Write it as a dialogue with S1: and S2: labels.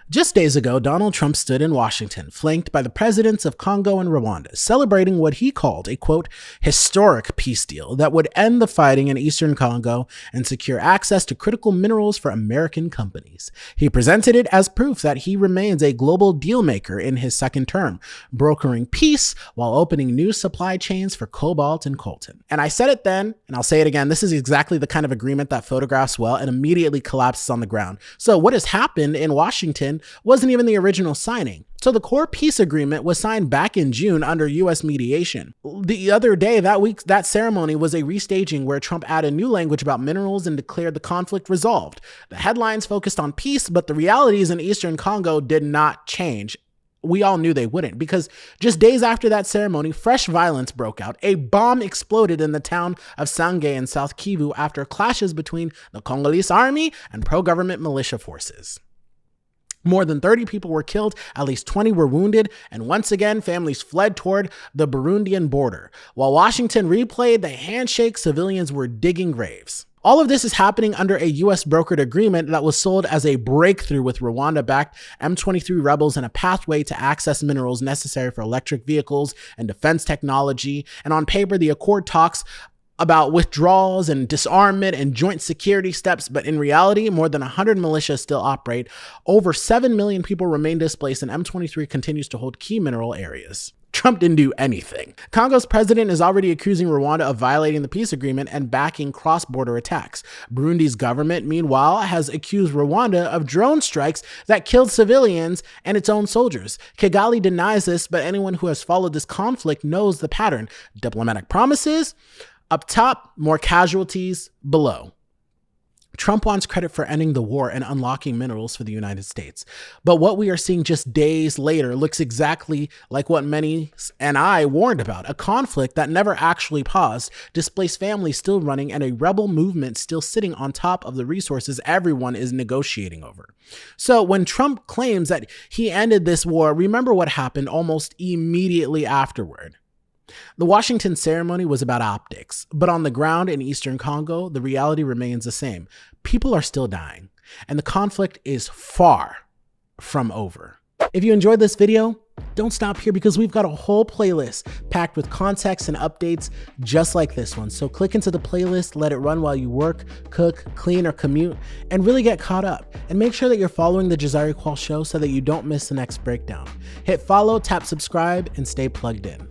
S1: Just days ago, Donald Trump stood in Washington, flanked by the presidents of Congo and Rwanda, celebrating what he called a, quote, historic peace deal that would end the fighting in eastern Congo and secure access to critical minerals for American companies. He presented it as proof that he remains a global dealmaker in his second term, brokering peace while opening new supply chains for cobalt and coltan. And I said it then, and I'll say it again, this is exactly the kind of agreement that photographs well and immediately collapses on the ground. So what has happened in Washington wasn't even the original signing. So the core peace agreement was signed back in June under US mediation. The other day, that ceremony was a restaging where Trump added new language about minerals and declared the conflict resolved. The headlines focused on peace, but the realities in eastern Congo did not change. We all knew they wouldn't, because just days after that ceremony, fresh violence broke out. A bomb exploded in the town of Sangay in South Kivu after clashes between the Congolese army and pro-government militia forces. More than 30 people were killed, at least 20 were wounded, and once again, families fled toward the Burundian border. While Washington replayed the handshake, civilians were digging graves. All of this is happening under a US brokered agreement that was sold as a breakthrough with Rwanda-backed M23 rebels and a pathway to access minerals necessary for electric vehicles and defense technology. And on paper, the accord talks about withdrawals and disarmament and joint security steps, but in reality, more than 100 militias still operate. Over 7 million people remain displaced, and M23 continues to hold key mineral areas. Trump didn't do anything. Congo's president is already accusing Rwanda of violating the peace agreement and backing cross-border attacks. Burundi's government, meanwhile, has accused Rwanda of drone strikes that killed civilians and its own soldiers. Kigali denies this, but anyone who has followed this conflict knows the pattern. Diplomatic promises up top, more casualties below. Trump wants credit for ending the war and unlocking minerals for the United States. But what we are seeing just days later looks exactly like what many and I warned about, a conflict that never actually paused, displaced families still running, and a rebel movement still sitting on top of the resources everyone is negotiating over. So when Trump claims that he ended this war, remember what happened almost immediately afterward. The Washington ceremony was about optics, but on the ground in eastern Congo, the reality remains the same. People are still dying, and the conflict is far from over. If you enjoyed this video, don't stop here, because we've got a whole playlist packed with context and updates just like this one. So click into the playlist, let it run while you work, cook, clean, or commute, and really get caught up. And make sure that you're following the Jazari Kual show so that you don't miss the next breakdown. Hit follow, tap subscribe, and stay plugged in.